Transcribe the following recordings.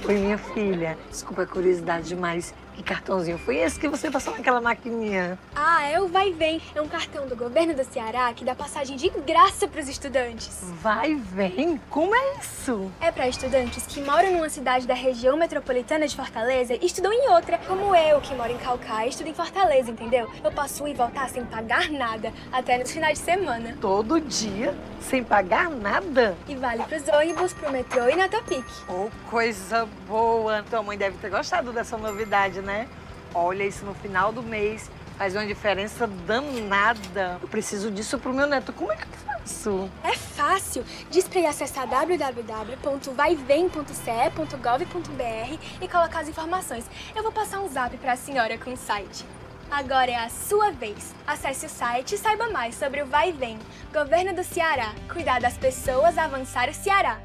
Oi, minha filha. Desculpa a curiosidade demais. Que cartãozinho foi esse que você passou naquela maquininha? Ah, é o Vai e Vem. É um cartão do governo do Ceará que dá passagem de graça para os estudantes. Vai e vem? Como é isso? É para estudantes que moram numa cidade da região metropolitana de Fortaleza e estudam em outra, como eu, que moro em Caucaia e estudo em Fortaleza, entendeu? Eu posso ir e voltar sem pagar nada, até nos finais de semana. Todo dia, sem pagar nada? E vale pros ônibus, pro metrô e na Topic. Oh, coisa boa! Tua mãe deve ter gostado dessa novidade, né? Olha, isso no final do mês faz uma diferença danada. Eu preciso disso pro meu neto. Como é que eu faço? É fácil. Diz pra ele acessar www.vaivem.ce.gov.br e colocar as informações. Eu vou passar um zap pra senhora com o site. Agora é a sua vez. Acesse o site e saiba mais sobre o Vai e Vem. Governo do Ceará. Cuidar das pessoas, avançar o Ceará.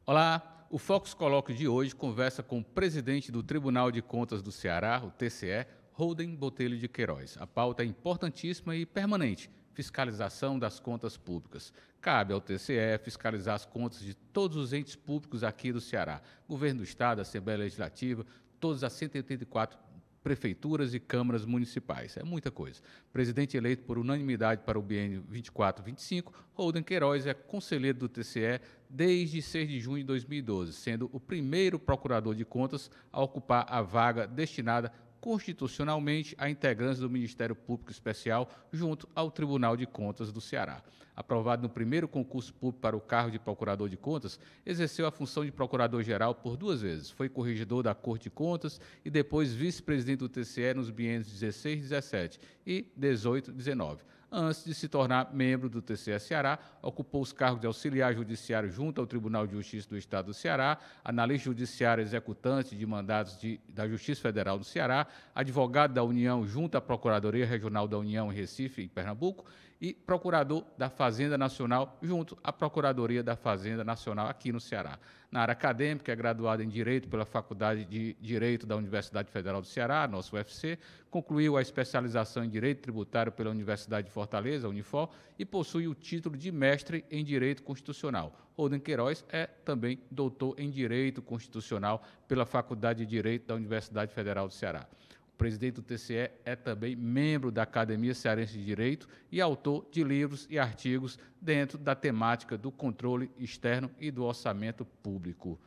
Olá, o Fox Colóquio de hoje conversa com o presidente do Tribunal de Contas do Ceará, o TCE, Holden Botelho de Queiroz. A pauta é importantíssima e permanente: fiscalização das contas públicas. Cabe ao TCE fiscalizar as contas de todos os entes públicos aqui do Ceará: Governo do Estado, Assembleia Legislativa, todas as 184 prefeituras e câmaras municipais. É muita coisa. Presidente eleito por unanimidade para o biênio 24-25, Holden Queiroz é conselheiro do TCE desde 6 de junho de 2012, sendo o primeiro procurador de contas a ocupar a vaga destinada constitucionalmente a integrantes do Ministério Público Especial junto ao Tribunal de Contas do Ceará. Aprovado no primeiro concurso público para o cargo de procurador de contas, exerceu a função de procurador-geral por 2 vezes. Foi corregedor da Corte de Contas e depois vice-presidente do TCE nos biênios 16, 17 e 18, 19. Antes de se tornar membro do TCE Ceará, ocupou os cargos de auxiliar judiciário junto ao Tribunal de Justiça do Estado do Ceará, analista judiciário executante de mandatos da Justiça Federal do Ceará, advogado da União junto à Procuradoria Regional da União em Recife, em Pernambuco, e procurador da Fazenda Nacional junto à Procuradoria da Fazenda Nacional aqui no Ceará. Na área acadêmica, é graduado em Direito pela Faculdade de Direito da Universidade Federal do Ceará, nosso UFC, concluiu a especialização em Direito Tributário pela Universidade de Fortaleza, Unifor, e possui o título de mestre em Direito Constitucional. Holden Queiroz é também doutor em Direito Constitucional pela Faculdade de Direito da Universidade Federal do Ceará. O presidente do TCE é também membro da Academia Cearense de Direito e autor de livros e artigos dentro da temática do controle externo e do orçamento público.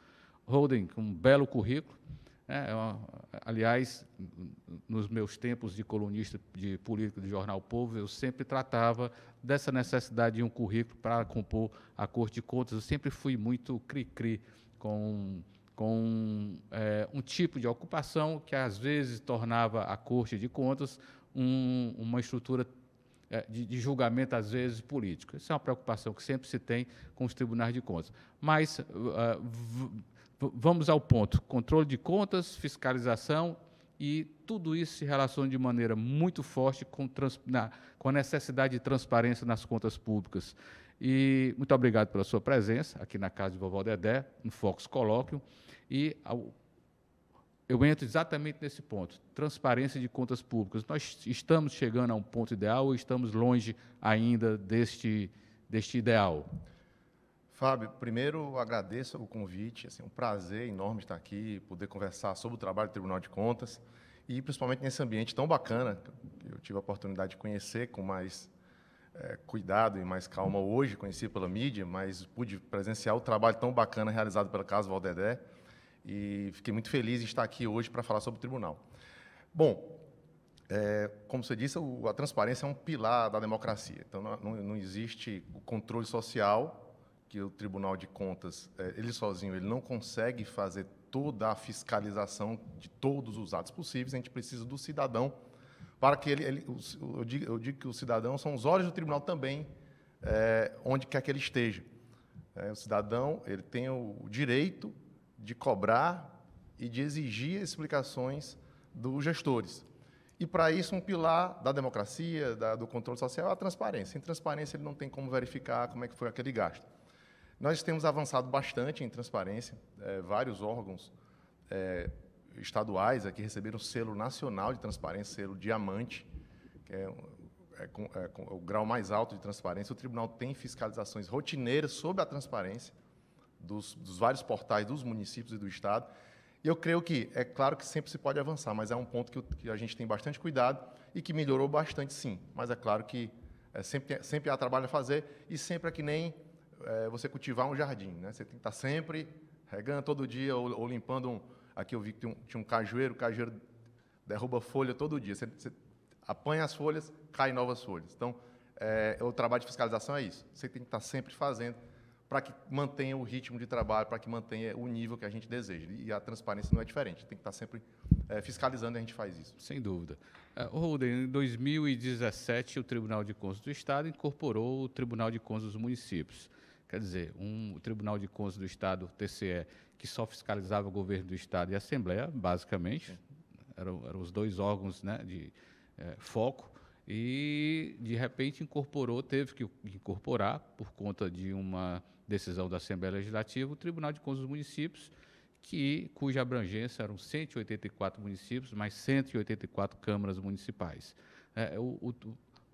Holden, com um belo currículo, aliás, nos meus tempos de colunista de política do jornal Povo, eu sempre tratava dessa necessidade de um currículo para compor a Corte de Contas. Eu sempre fui muito cri-cri com um tipo de ocupação que, às vezes, tornava a Corte de Contas uma estrutura de julgamento, às vezes, político. Isso é uma preocupação que sempre se tem com os tribunais de contas. Mas vamos ao ponto: controle de contas, fiscalização, e tudo isso se relaciona de maneira muito forte com a necessidade de transparência nas contas públicas. E muito obrigado pela sua presença aqui na casa de Vovó Dedé, no Fox Colóquio. E eu entro exatamente nesse ponto: transparência de contas públicas. Nós estamos chegando a um ponto ideal ou estamos longe ainda deste ideal? Fábio, primeiro agradeço o convite, um prazer enorme estar aqui, poder conversar sobre o trabalho do Tribunal de Contas e principalmente nesse ambiente tão bacana que eu tive a oportunidade de conhecer com mais cuidado e mais calma hoje, conheci pela mídia, mas pude presenciar o trabalho tão bacana realizado pela Casa Valdedé e fiquei muito feliz em estar aqui hoje para falar sobre o tribunal. Bom, como você disse, a transparência é um pilar da democracia. Então, não existe o controle social, que o Tribunal de Contas, ele sozinho, ele não consegue fazer toda a fiscalização de todos os atos possíveis. A gente precisa do cidadão para que eu digo que os cidadãos são os olhos do tribunal também, onde quer que ele esteja. O cidadão, ele tem o direito de cobrar e de exigir explicações dos gestores. E, para isso, um pilar da democracia, do controle social, é a transparência. Sem transparência, ele não tem como verificar como é que foi aquele gasto. Nós temos avançado bastante em transparência. Vários órgãos estaduais aqui receberam o selo nacional de transparência, selo diamante, que é o grau mais alto de transparência. O tribunal tem fiscalizações rotineiras sobre a transparência dos vários portais dos municípios e do Estado. E eu creio que, é claro que sempre se pode avançar, mas é um ponto que a gente tem bastante cuidado e que melhorou bastante, sim. Mas é claro que sempre há trabalho a fazer e sempre é que nem você cultivar um jardim, né? Você tem que estar sempre regando todo dia ou limpando Aqui eu vi que tinha um cajueiro, o cajueiro derruba folha todo dia. Você apanha as folhas, cai novas folhas. Então, o trabalho de fiscalização é isso. Você tem que estar sempre fazendo para que mantenha o ritmo de trabalho, para que mantenha o nível que a gente deseja. E a transparência não é diferente. Tem que estar sempre fiscalizando e a gente faz isso. Sem dúvida. Holden, em 2017, o Tribunal de Contas do Estado incorporou o Tribunal de Contas dos Municípios. Quer dizer, o Tribunal de Contas do Estado, o TCE, que só fiscalizava o governo do Estado e a Assembleia, basicamente, eram os dois órgãos, né, de foco, e, de repente, teve que incorporar, por conta de uma decisão da Assembleia Legislativa, o Tribunal de Contas dos Municípios, cuja abrangência eram 184 municípios, mais 184 câmaras municipais.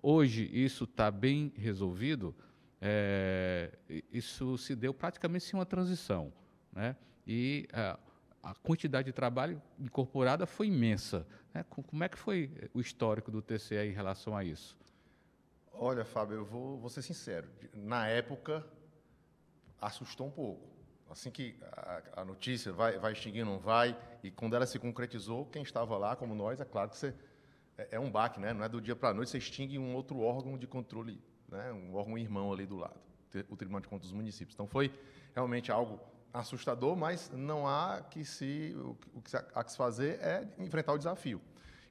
Hoje, isso está bem resolvido. Isso se deu praticamente sem uma transição, né? E a quantidade de trabalho incorporada foi imensa, né? Como é que foi o histórico do TCE em relação a isso? Olha, Fábio, eu vou ser sincero. Na época, assustou um pouco. Assim que a notícia vai extinguir, não vai, e quando ela se concretizou, quem estava lá, como nós, é claro que é um baque, né? Não é do dia para a noite, você extingue um outro órgão de controle, né? Um órgão irmão ali do lado, o Tribunal de Contas dos Municípios. Então, foi realmente algo assustador, mas não há o que se fazer é enfrentar o desafio.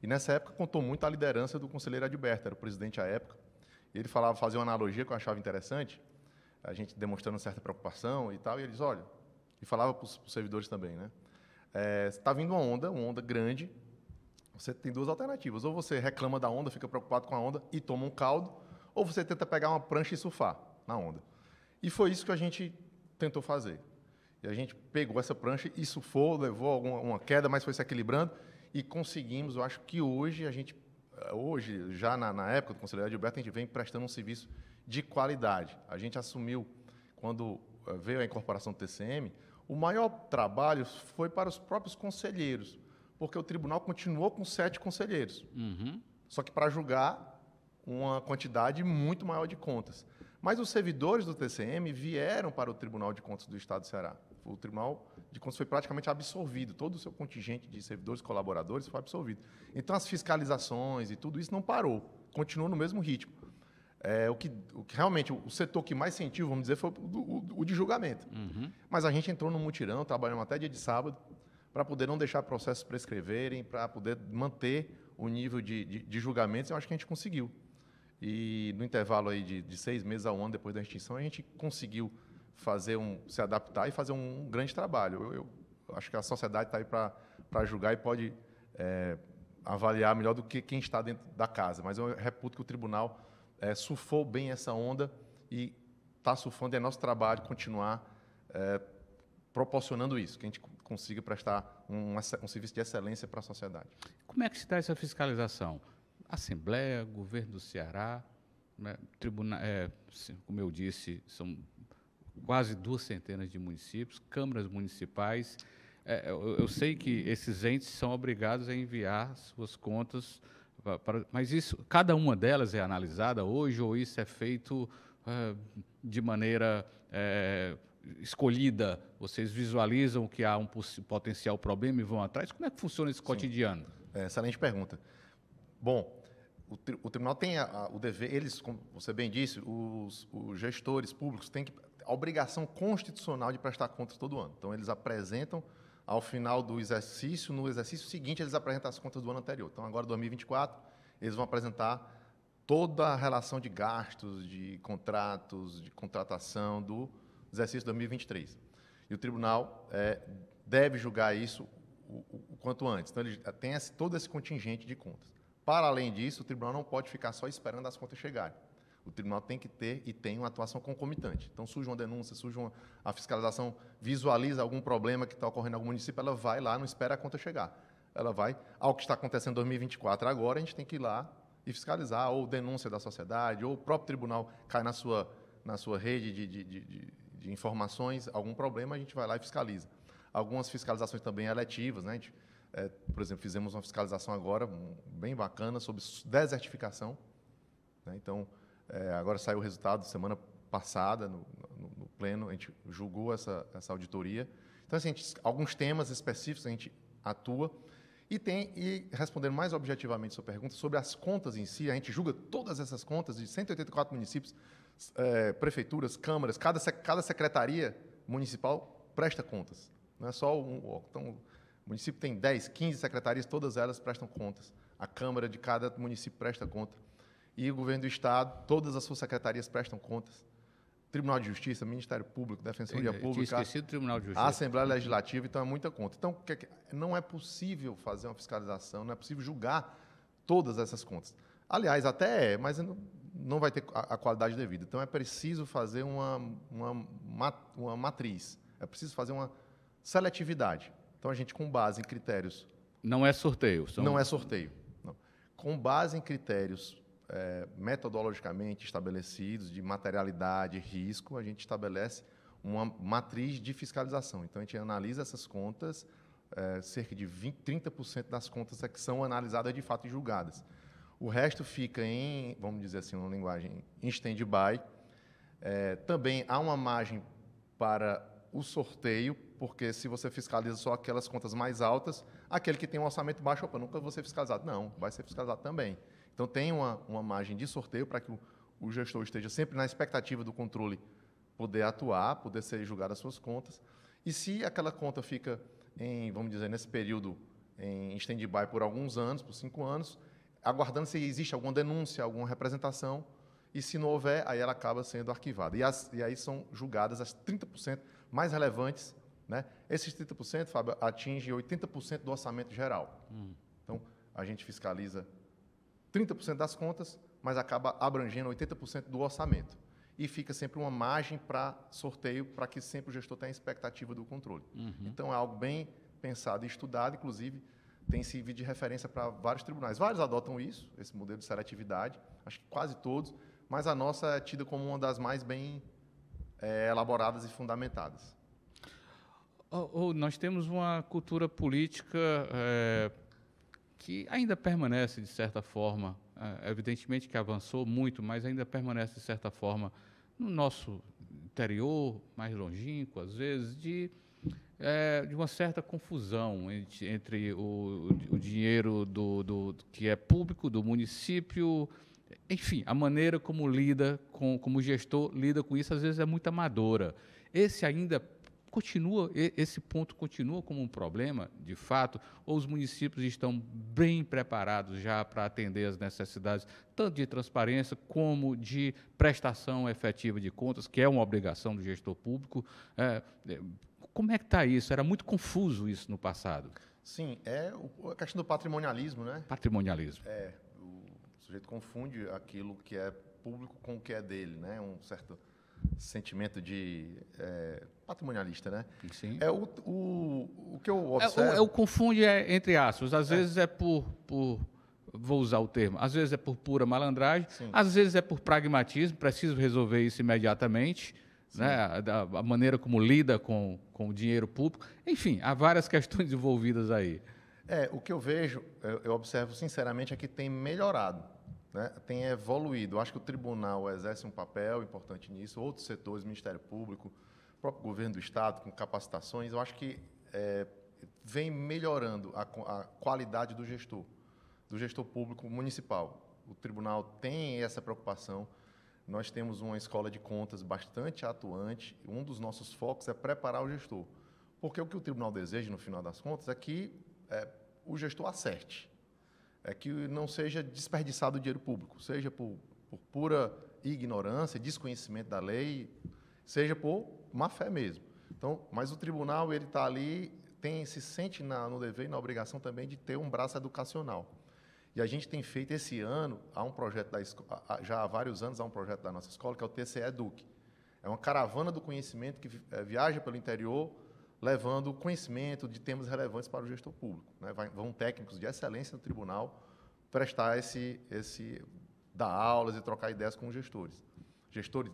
E, nessa época, contou muito a liderança do conselheiro Adilberto, era o presidente à época. Ele fazia uma analogia que eu achava interessante, a gente demonstrando certa preocupação e tal, e ele diz, olha, e falava para os servidores também, né? Está vindo uma onda grande, você tem duas alternativas, ou você reclama da onda, fica preocupado com a onda e toma um caldo, ou você tenta pegar uma prancha e surfar na onda. E foi isso que a gente tentou fazer. E a gente pegou essa prancha e surfou, levou uma queda, mas foi se equilibrando e conseguimos. Eu acho que hoje, já na época do conselheiro Adilberto, a gente vem prestando um serviço de qualidade. A gente assumiu, quando veio a incorporação do TCM, o maior trabalho foi para os próprios conselheiros, porque o tribunal continuou com 7 conselheiros, só que para julgar uma quantidade muito maior de contas. Mas os servidores do TCM vieram para o Tribunal de Contas do Estado do Ceará. O Tribunal de Contas foi praticamente absorvido, todo o seu contingente de servidores e colaboradores foi absorvido. Então, as fiscalizações e tudo isso não parou, continuou no mesmo ritmo. O que realmente, o setor que mais sentiu, vamos dizer, foi o de julgamento. Mas a gente entrou no mutirão, trabalhamos até dia de sábado, para poder não deixar processos prescreverem, para poder manter o nível de julgamentos, eu acho que a gente conseguiu. E no intervalo aí de 6 meses a um ano depois da extinção, a gente conseguiu se adaptar e fazer um grande trabalho. Eu acho que a sociedade está aí para julgar e pode avaliar melhor do que quem está dentro da casa. Mas eu reputo que o tribunal surfou bem essa onda e está surfando, é nosso trabalho continuar proporcionando isso, que a gente consiga prestar um serviço de excelência para a sociedade. Como é que se dá essa fiscalização? Assembleia, Governo do Ceará, né, como eu disse, são quase 200 de municípios, câmaras municipais. Eu sei que esses entes são obrigados a enviar suas contas, mas cada uma delas é analisada hoje, ou isso é feito de maneira escolhida? Vocês visualizam que há um potencial problema e vão atrás? Como é que funciona esse cotidiano? Excelente pergunta. Bom, o tribunal tem o dever, eles, como você bem disse, os gestores públicos têm a obrigação constitucional de prestar contas todo ano. Então, eles apresentam ao final do exercício, no exercício seguinte, eles apresentam as contas do ano anterior. Então, agora, 2024, eles vão apresentar toda a relação de gastos, de contratos, de contratação do exercício 2023. E o tribunal deve julgar isso o quanto antes. Então, ele tem todo esse contingente de contas. Para além disso, o tribunal não pode ficar só esperando as contas chegarem. O tribunal tem que ter e tem uma atuação concomitante. Então, surge uma denúncia, a fiscalização visualiza algum problema que está ocorrendo em algum município, ela vai lá, não espera a conta chegar. Ela vai ao que está acontecendo em 2024. Agora, a gente tem que ir lá e fiscalizar, ou denúncia da sociedade, ou o próprio tribunal cai na sua rede de de informações, algum problema, a gente vai lá e fiscaliza. Algumas fiscalizações também eletivas, né? A gente, por exemplo, fizemos uma fiscalização agora bem bacana sobre desertificação, né? Então, agora saiu o resultado semana passada, no Pleno, a gente julgou essa auditoria. Então, assim, alguns temas específicos a gente atua. E respondendo mais objetivamente a sua pergunta, sobre as contas em si, a gente julga todas essas contas de 184 municípios, prefeituras, câmaras, cada secretaria municipal presta contas. Não é só um. Então, o município tem 10, 15 secretarias, todas elas prestam contas. A Câmara de cada município presta conta. E o Governo do Estado, todas as suas secretarias prestam contas. Tribunal de Justiça, Ministério Público, Defensoria Pública, tinha esquecido o Tribunal de Justiça. a Assembleia Legislativa, então é muita conta. Então, não é possível fazer uma fiscalização, não é possível julgar todas essas contas. Aliás, até mas não vai ter a qualidade devida. Então, é preciso fazer uma matriz, é preciso fazer uma seletividade. Então, a gente, com base em critérios... Não é sorteio. Não é sorteio. Não. Com base em critérios metodologicamente estabelecidos, de materialidade e risco, a gente estabelece uma matriz de fiscalização. Então, a gente analisa essas contas, cerca de 30% das contas que são analisadas de fato e julgadas. O resto fica em, vamos dizer assim, uma linguagem em stand-by. Também há uma margem para o sorteio, porque se você fiscaliza só aquelas contas mais altas, aquele que tem um orçamento baixo, nunca vou ser fiscalizado. Não, vai ser fiscalizado também. Então, tem uma margem de sorteio para que o gestor esteja sempre na expectativa do controle poder atuar, poder ser julgado as suas contas. E se aquela conta fica, vamos dizer, nesse período em stand-by por alguns anos, por 5 anos, aguardando se existe alguma denúncia, alguma representação, e se não houver, aí ela acaba sendo arquivada. E aí são julgadas as 30% mais relevantes, né? Esses 30%, Fábio, atingem 80% do orçamento geral. Então, a gente fiscaliza 30% das contas, mas acaba abrangendo 80% do orçamento. E fica sempre uma margem para sorteio, para que sempre o gestor tenha a expectativa do controle. Então, é algo bem pensado e estudado, inclusive, tem servido de referência para vários tribunais. Vários adotam isso, esse modelo de seletividade, acho que quase todos, mas a nossa é tida como uma das mais bem elaboradas e fundamentadas. Nós temos uma cultura política que ainda permanece, de certa forma, evidentemente que avançou muito, mas ainda permanece, de certa forma, no nosso interior, mais longínquo, às vezes, de uma certa confusão entre o dinheiro que é público, do município, enfim, a maneira como como o gestor lida com isso, às vezes é muito amadora. Esse ponto continua como um problema, de fato, ou os municípios estão bem preparados já para atender as necessidades, tanto de transparência como de prestação efetiva de contas, que é uma obrigação do gestor público? Como é que está isso? Era muito confuso isso no passado. Sim, a questão do patrimonialismo, né? Patrimonialismo. O sujeito confunde aquilo que é público com o que é dele, né? Um certo sentimento de patrimonialista, né? Sim. O que eu observo... Eu confunde entre aspas. Às vezes é por... Vou usar o termo. Às vezes é por pura malandragem. Sim. Às vezes é por pragmatismo. Preciso resolver isso imediatamente. Né? A maneira como lida com o dinheiro público. Enfim, há várias questões envolvidas aí. O que eu vejo, eu observo sinceramente, é que tem melhorado, né? Tem evoluído. Eu acho que o tribunal exerce um papel importante nisso, outros setores, Ministério Público, o próprio governo do Estado, com capacitações, eu acho que vem melhorando a qualidade do gestor público municipal. O tribunal tem essa preocupação. Nós temos uma escola de contas bastante atuante. Um dos nossos focos é preparar o gestor. Porque o que o tribunal deseja, no final das contas, é que o gestor acerte. É que não seja desperdiçado o dinheiro público, seja por pura ignorância, desconhecimento da lei, seja por má fé mesmo. Então, mas o tribunal ele está ali, se sente no dever e na obrigação também de ter um braço educacional. E a gente tem feito esse ano, há um projeto já há vários anos há um projeto da nossa escola que é o TCE Eduque. É uma caravana do conhecimento que viaja pelo interior, levando conhecimento de temas relevantes para o gestor público, né? Vão técnicos de excelência no tribunal prestar dar aulas e trocar ideias com os gestores. Gestores,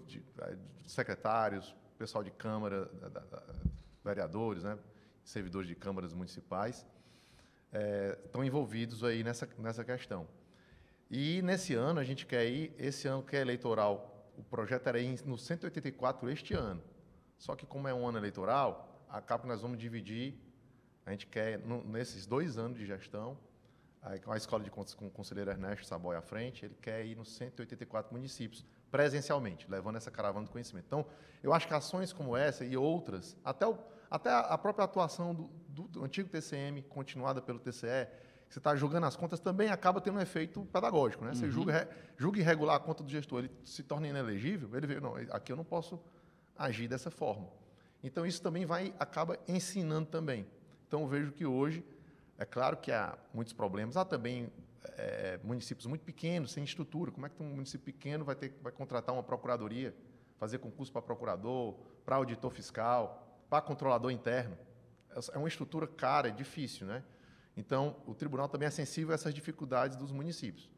secretários, pessoal de Câmara, vereadores, né, servidores de câmaras municipais, estão envolvidos aí nessa questão. E nesse ano, a gente quer ir, esse ano que é eleitoral, o projeto era ir no 184 este ano. Só que como é um ano eleitoral, acaba que nós vamos dividir, a gente quer, nesses 2 anos de gestão, aí, com a Escola de Contas com o conselheiro Ernesto Saboy à frente, ele quer ir nos 184 municípios, presencialmente, levando essa caravana do conhecimento. Então, eu acho que ações como essa e outras, até a própria atuação do antigo TCM, continuada pelo TCE, que você está julgando as contas, também acaba tendo um efeito pedagógico, né? Você julga irregular a conta do gestor, ele se torna inelegível, ele vê, não, aqui eu não posso agir dessa forma. Então, isso também acaba ensinando também. Então, eu vejo que hoje, é claro que há muitos problemas, há também municípios muito pequenos, sem estrutura. Como é que um município pequeno vai contratar uma procuradoria, fazer concurso para procurador, para auditor fiscal, para controlador interno? É uma estrutura cara, é difícil, né? Então, o tribunal também é sensível a essas dificuldades dos municípios.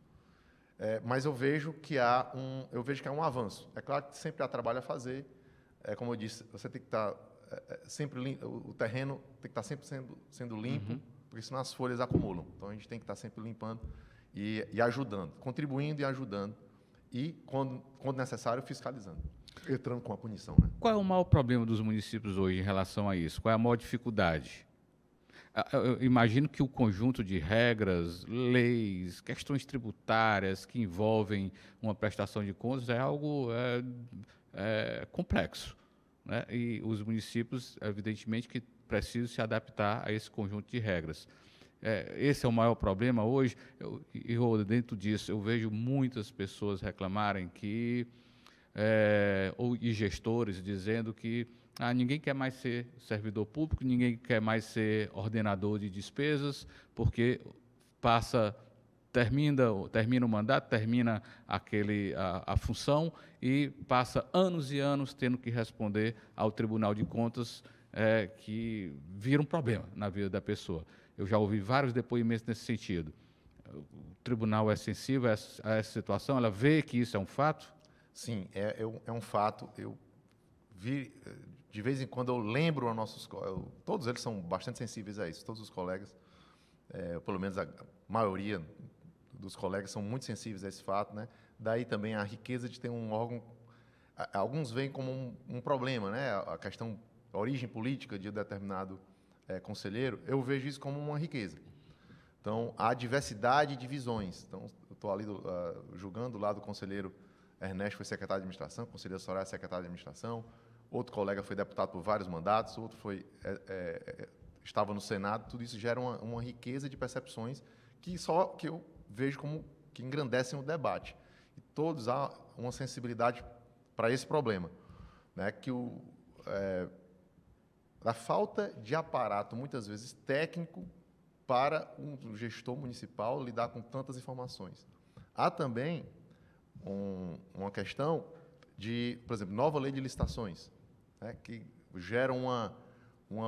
Mas eu vejo que há um avanço. É claro que sempre há trabalho a fazer. Como eu disse, você tem que estar sempre o terreno tem que estar sempre sendo limpo, porque senão as folhas acumulam. Então, a gente tem que estar sempre limpando e ajudando, contribuindo e ajudando, e, quando necessário, fiscalizando, entrando com a punição, né? Qual é o maior problema dos municípios hoje em relação a isso? Qual é a maior dificuldade? Eu imagino que o conjunto de regras, leis, questões tributárias que envolvem uma prestação de contas é algo complexo, né? E os municípios, evidentemente, que precisam se adaptar a esse conjunto de regras. Esse é o maior problema hoje. Dentro disso, eu vejo muitas pessoas reclamarem que, e gestores dizendo que ninguém quer mais ser servidor público, ninguém quer mais ser ordenador de despesas, porque termina o mandato, termina a função e passa anos e anos tendo que responder ao Tribunal de Contas, que vira um problema na vida da pessoa. Eu já ouvi vários depoimentos nesse sentido. O tribunal é sensível a essa situação? Ela vê que isso é um fato? Sim, é um fato. Eu vi, de vez em quando eu lembro a nossos colegas, todos eles são bastante sensíveis a isso, todos os colegas, pelo menos a maioria dos colegas são muito sensíveis a esse fato, né? Daí também a riqueza de ter um órgão, alguns veem como um problema, né? A origem política de determinado conselheiro, eu vejo isso como uma riqueza. Então, há diversidade de visões. Então, eu estou ali julgando lá do conselheiro Ernesto, foi secretário de administração, o conselheiro Soraya, secretário de administração, outro colega foi deputado por vários mandatos, outro estava no Senado. Tudo isso gera uma riqueza de percepções que eu vejo como que engrandecem o debate. E todos há uma sensibilidade para esse problema, né? Que a falta de aparato, muitas vezes técnico, para um gestor municipal lidar com tantas informações. Há também uma questão de, por exemplo, nova lei de licitações, né, que gera uma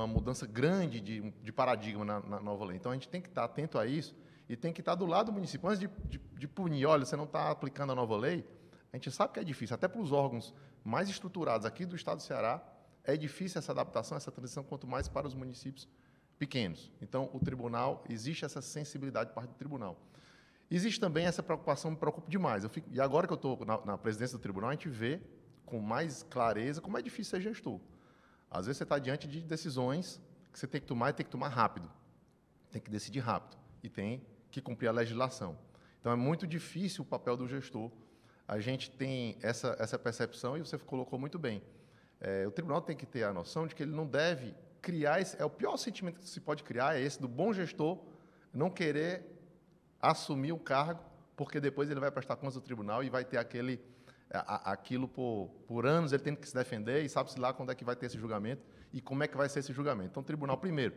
mudança grande de paradigma na nova lei. Então, a gente tem que estar atento a isso e tem que estar do lado do município. Antes de punir, olha, você não está aplicando a nova lei, a gente sabe que é difícil, até para os órgãos mais estruturados aqui do Estado do Ceará, é difícil essa adaptação, essa transição, quanto mais para os municípios pequenos. Então, o tribunal, existe essa sensibilidade por parte do tribunal. Existe também essa preocupação, me preocupa demais. E agora que eu estou na presidência do tribunal, a gente vê com mais clareza como é difícil ser gestor. Às vezes você está diante de decisões que você tem que tomar e tem que tomar rápido. Tem que decidir rápido e tem que cumprir a legislação. Então, é muito difícil o papel do gestor. A gente tem essa percepção, e você colocou muito bem. O tribunal tem que ter a noção de que ele não deve criar o pior sentimento que se pode criar é esse do bom gestor não querer assumir o cargo, porque depois ele vai prestar contas do tribunal e vai ter aquilo por anos, ele tem que se defender e sabe-se lá quando é que vai ter esse julgamento e como é que vai ser esse julgamento. Então, o tribunal, primeiro,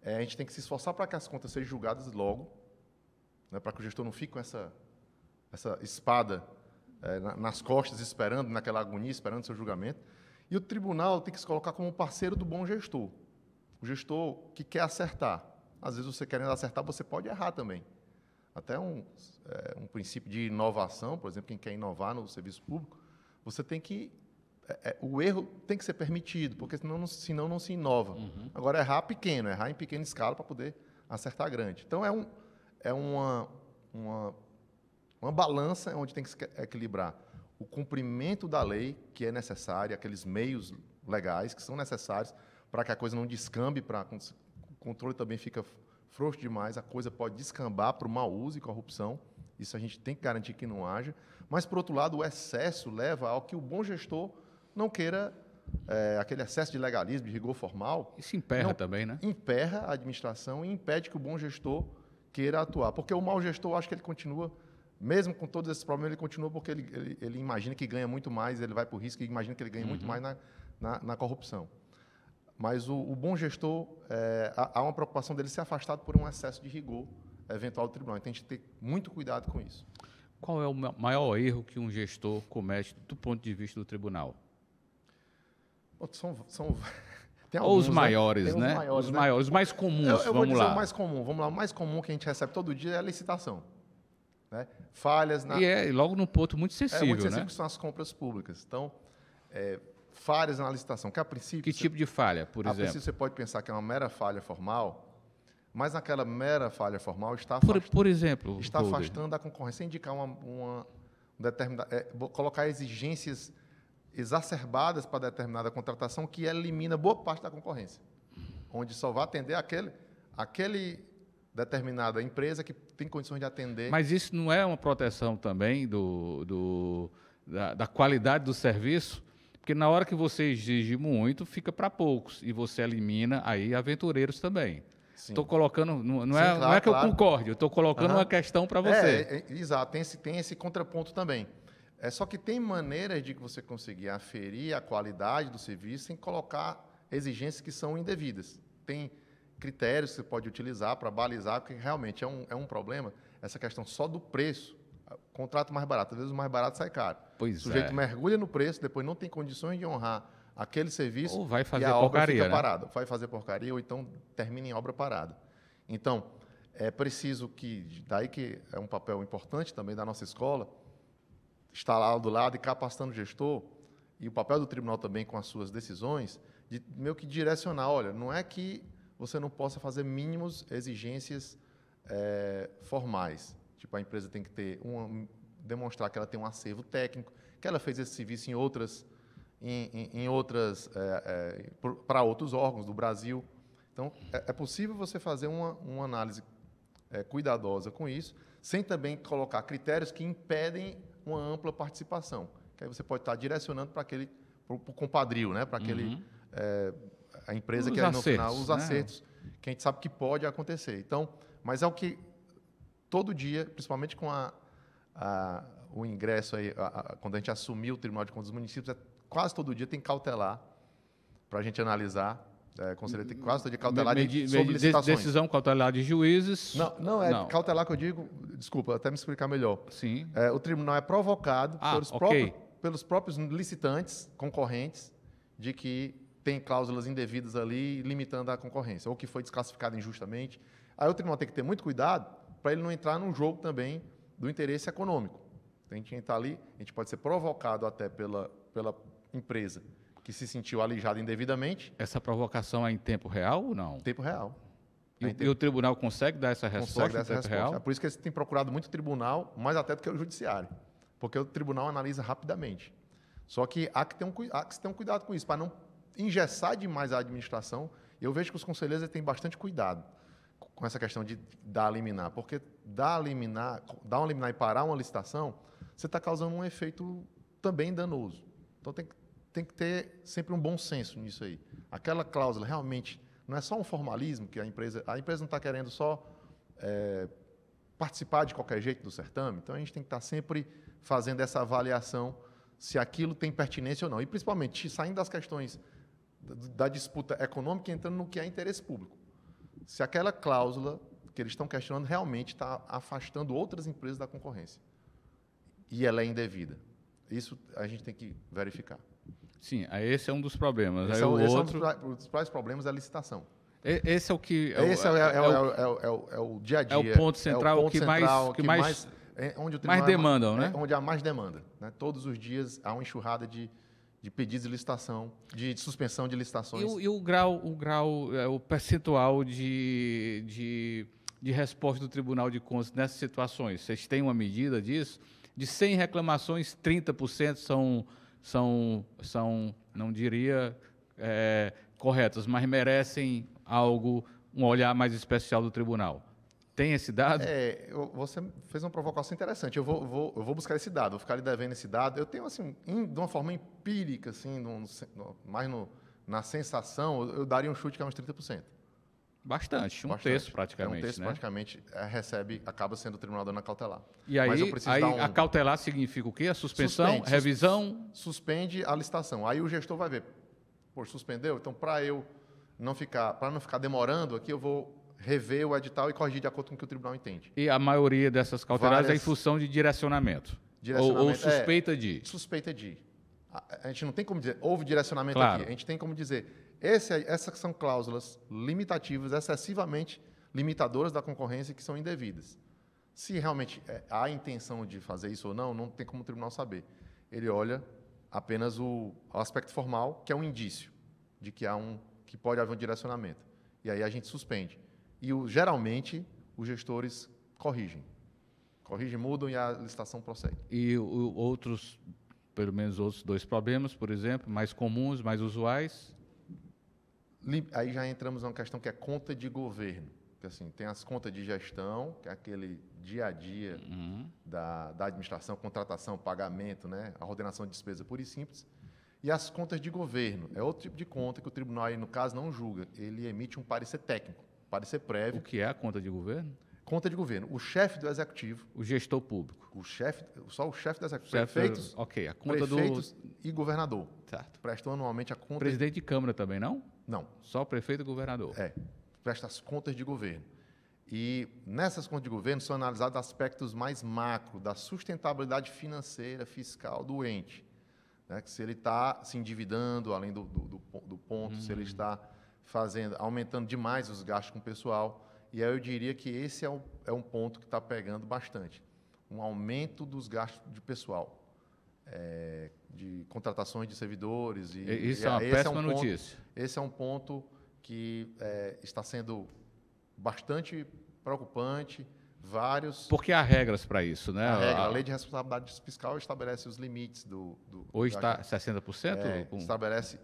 a gente tem que se esforçar para que as contas sejam julgadas logo, né, para que o gestor não fique com essa espada nas costas, esperando, naquela agonia, esperando o seu julgamento. E o tribunal tem que se colocar como parceiro do bom gestor. O gestor que quer acertar. Às vezes, você querendo acertar, você pode errar também. Até um princípio de inovação, por exemplo, quem quer inovar no serviço público, você tem que o erro tem que ser permitido, porque senão não se inova. Agora, errar pequeno, errar em pequena escala para poder acertar grande. Então, é uma balança onde tem que se equilibrar o cumprimento da lei, que é necessário, aqueles meios legais que são necessários para que a coisa não descambe, o controle também fica frouxo demais, a coisa pode descambar para o mau uso e corrupção. Isso a gente tem que garantir que não haja. Mas, por outro lado, o excesso leva ao que o bom gestor não queira aquele excesso de legalismo, de rigor formal. Isso emperra também, né? Emperra a administração e impede que o bom gestor queira atuar. Porque o mau gestor, eu acho que ele continua, mesmo com todos esses problemas, ele continua porque ele imagina que ganha muito mais, ele vai para o risco e imagina que ele ganha muito mais na corrupção. Mas o bom gestor, há uma preocupação dele ser afastado por um excesso de rigor eventual do tribunal. Então, a gente tem que ter muito cuidado com isso. Qual é o maior erro que um gestor comete do ponto de vista do tribunal? Tem Ou alguns, os maiores, tem né? Os maiores, os mais comuns, eu vou vamos dizer lá. o mais comum. Vamos lá, o mais comum que a gente recebe todo dia é a licitação. Né? Falhas na... E logo num ponto muito sensível, muito sensível, né? que são as compras públicas. Então, falhas na licitação, que a princípio... Que tipo de falha, por a exemplo? princípio você pode pensar que é uma mera falha formal, mas naquela mera falha formal está Por exemplo, está Holder, afastando a concorrência, indicar uma determinada... colocar exigências exacerbadas para determinada contratação que elimina boa parte da concorrência, onde só vai atender aquele determinada empresa que tem condições de atender. Mas isso não é uma proteção também da qualidade do serviço? Porque na hora que você exige muito, fica para poucos, e você elimina aí aventureiros também. Estou colocando, não é que eu concorde, eu estou colocando uma questão para você. Exato, tem esse contraponto também. Só que tem maneiras de que você conseguir aferir a qualidade do serviço sem colocar exigências que são indevidas. Tem critérios que você pode utilizar para balizar, porque realmente é um problema, essa questão só do preço. Contrato mais barato, às vezes o mais barato sai caro. O sujeito mergulha no preço, depois não tem condições de honrar aquele serviço, ou vai fazer e a obra porcaria, fica né? parada. Vai fazer porcaria, ou então termina em obra parada. Então, é preciso daí que é um papel importante também da nossa escola, estar lá do lado e capacitando o gestor, e o papel do tribunal também com as suas decisões, de meio que direcionar, olha, não é que você não possa fazer mínimos exigências formais. Tipo, a empresa tem que ter demonstrar que ela tem um acervo técnico, que ela fez esse serviço em outras para outros órgãos do Brasil. Então, é possível você fazer uma análise cuidadosa com isso, sem também colocar critérios que impedem uma ampla participação. Que aí você pode estar direcionando para o compadrio, né? Para a empresa que no final, os acertos, que a gente sabe que pode acontecer. Então, mas é o que todo dia, principalmente com o ingresso aí, quando a gente assumiu o Tribunal de Contas dos Municípios, quase todo dia tem cautelar para a gente analisar. Conselheiro tem quase todo dia cautelar sobre licitações. Decisão cautelar de juízes. Não, cautelar que eu digo, desculpa, até me explicar melhor. Sim. O tribunal é provocado pelos próprios licitantes, concorrentes, de que tem cláusulas indevidas ali, limitando a concorrência, ou que foi desclassificado injustamente. Aí o tribunal tem que ter muito cuidado para ele não entrar num jogo também do interesse econômico. A gente entrar ali, a gente pode ser provocado até pela empresa que se sentiu alijada indevidamente. Essa provocação é em tempo real ou não? Tempo real. E o tribunal consegue dar essa resposta em tempo real? É por isso que eles têm procurado muito o tribunal, mais até do que o judiciário, porque o tribunal analisa rapidamente. Só que há que ter um cuidado com isso, para não engessar demais a administração. Eu vejo que os conselheiros têm bastante cuidado com essa questão de dar liminar, porque dar uma liminar e parar uma licitação, você está causando um efeito também danoso. Então, tem que ter sempre um bom senso nisso aí. Aquela cláusula realmente não é só um formalismo, que a empresa não está querendo só participar de qualquer jeito do certame, então a gente tem que estar sempre fazendo essa avaliação se aquilo tem pertinência ou não. E, principalmente, saindo das questões da disputa econômica e entrando no que é interesse público. Se aquela cláusula que eles estão questionando realmente está afastando outras empresas da concorrência e ela é indevida. Isso a gente tem que verificar. Sim, esse é um dos problemas. Esse é um dos principais problemas da licitação. Esse é o que... Esse é o dia a dia. É o ponto central, que mais onde o mais demandam, né? Onde há mais demanda. Né? Todos os dias há uma enxurrada de de pedidos de licitação, de suspensão de licitações. E o percentual de resposta do Tribunal de Contas nessas situações? Vocês têm uma medida disso? De 100 reclamações, 30% são, não diria corretas, mas merecem um olhar mais especial do tribunal. Tem esse dado? Você fez uma provocação interessante. Eu vou buscar esse dado, vou ficar lhe devendo esse dado. Eu tenho, assim, de uma forma empírica, assim, mais na sensação, eu daria um chute que é uns 30%. Bastante, um terço praticamente. Um terço praticamente acaba sendo o tribunal dando a cautelar. E aí, a cautelar significa o quê? A suspensão, revisão? Suspende a licitação. Aí o gestor vai ver, pô, suspendeu? Então, para não ficar demorando aqui, eu vou rever o edital e corrigir de acordo com o que o tribunal entende. E a maioria dessas cautelares é em função de direcionamento? Ou suspeita de? Suspeita de. A gente não tem como dizer, houve direcionamento claro. aqui. A gente tem como dizer, essas são cláusulas limitativas, excessivamente limitadoras da concorrência que são indevidas. Se realmente há intenção de fazer isso ou não tem como o tribunal saber. Ele olha apenas o aspecto formal, que é um indício de que pode haver um direcionamento. E aí a gente suspende. E, geralmente, os gestores corrigem, mudam e a licitação prossegue. E pelo menos outros 2 problemas, por exemplo, mais comuns, mais usuais? Aí já entramos numa questão que é conta de governo. Que, assim, tem as contas de gestão, que é aquele dia a dia da administração, contratação, pagamento, né, a ordenação de despesa pura e simples. E as contas de governo, é outro tipo de conta que o tribunal, aí, no caso, não julga. Ele emite um parecer técnico. Parecer prévio. O que é a conta de governo? Conta de governo. O chefe do executivo. O gestor público. Só o chefe do executivo. Prefeitos, a conta prefeitos e governador. Certo. Prestam anualmente a conta. Presidente de Câmara também, não? Não. Só o prefeito e o governador. Presta as contas de governo. E nessas contas de governo são analisados aspectos mais macro da sustentabilidade financeira, fiscal do ente. Né? Que se ele está se endividando além do ponto, se ele está aumentando demais os gastos com o pessoal. E aí eu diria que esse é um ponto que está pegando bastante. Um aumento dos gastos de pessoal, de contratações de servidores. Isso é uma péssima notícia. Esse é um ponto que está sendo bastante preocupante. Porque há regras para isso, né? A Lei de Responsabilidade Fiscal estabelece os limites Hoje está 60%?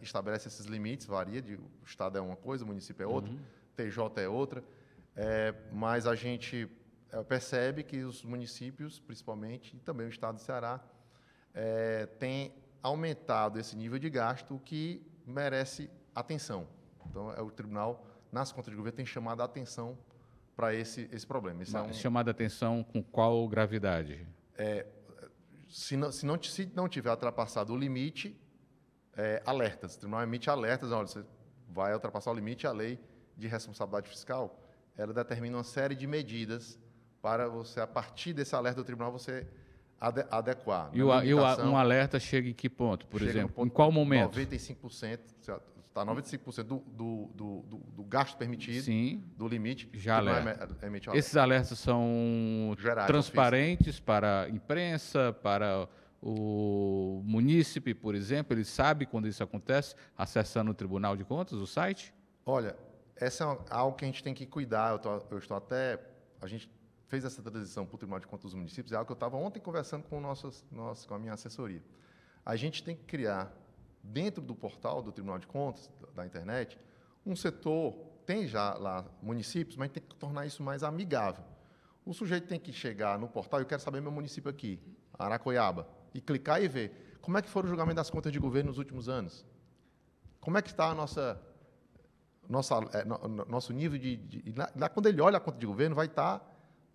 Estabelece esses limites, varia, o Estado é uma coisa, o município é outra, TJ é outra, mas a gente percebe que os municípios, principalmente, e também o Estado do Ceará, têm aumentado esse nível de gasto, o que merece atenção. Então, o tribunal, nas contas de governo, tem chamado a atenção para esse problema. Chamada a atenção com qual gravidade? Se não tiver ultrapassado o limite, alertas. O tribunal emite alertas, olha, você vai ultrapassar o limite, a lei de responsabilidade fiscal, ela determina uma série de medidas para você, a partir desse alerta do tribunal, você adequar. E um alerta chega em que ponto, por exemplo? Em qual momento? 95%, está 95% do gasto permitido, sim, do limite. Já alerta. Esses alertas são gerais, transparentes para a imprensa, para o munícipe, por exemplo? Ele sabe quando isso acontece, acessando o Tribunal de Contas, o site? Olha, essa é algo que a gente tem que cuidar. A gente fez essa transição para o Tribunal de Contas dos Municípios, é algo que eu estava ontem conversando com a minha assessoria. A gente tem que criar, dentro do portal do Tribunal de Contas, da internet, um setor, tem já lá municípios, mas tem que tornar isso mais amigável. O sujeito tem que chegar no portal, eu quero saber meu município aqui, Aracoiaba, e clicar e ver como é que foram o julgamento das contas de governo nos últimos anos. Como é que está nosso nível lá, quando ele olha a conta de governo, vai estar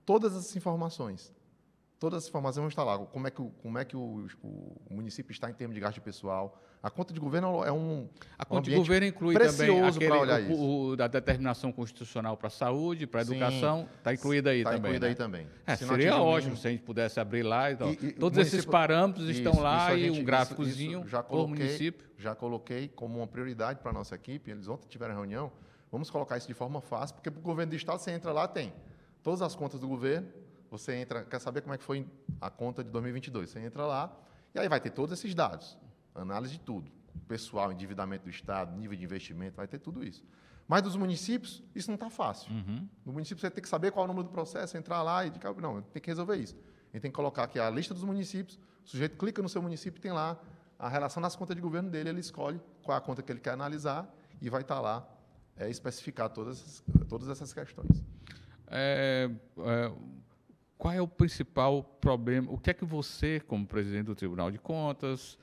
todas as informações. Todas as informações vão estar lá. Como é que o município está em termos de gasto de pessoal. A conta de governo é a conta de governo inclui também a determinação constitucional para a saúde, para a educação. Está incluída aí também. Está incluída aí também. Seria ótimo se a gente pudesse abrir lá. Então, todos esses parâmetros estão lá e um gráficozinho por município. Já coloquei como uma prioridade para a nossa equipe. Eles ontem tiveram reunião. Vamos colocar isso de forma fácil, porque para o governo do Estado, você entra lá, tem todas as contas do governo. Você entra, quer saber como é que foi a conta de 2022. Você entra lá e aí vai ter todos esses dados, análise de tudo. pessoal, endividamento do Estado, nível de investimento, vai ter tudo isso. Mas dos municípios, isso não está fácil. No município, você tem que saber qual é o número do processo, entrar lá e... Não, tem que resolver isso. A gente tem que colocar aqui a lista dos municípios, o sujeito clica no seu município e tem lá a relação nas contas de governo dele, ele escolhe qual é a conta que ele quer analisar e vai estar lá especificar todas essas questões. Qual é o principal problema? O que é que você, como presidente do Tribunal de Contas...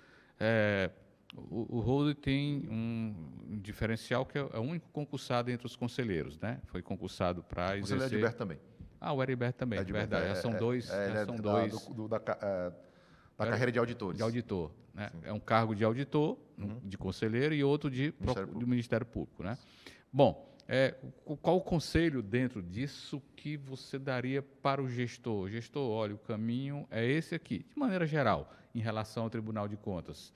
O Holden tem um diferencial que é o único concursado entre os conselheiros, né? Foi concursado para exercer... O conselheiro Heriberto também. O Heriberto também, verdade. Já são dois. Da carreira de auditores. De auditor, né? É um cargo de auditor, de conselheiro, e outro do Ministério Público, né? Bom, qual o conselho dentro disso que você daria para o gestor? Gestor, olha, o caminho é esse aqui, de maneira geral, em relação ao Tribunal de Contas.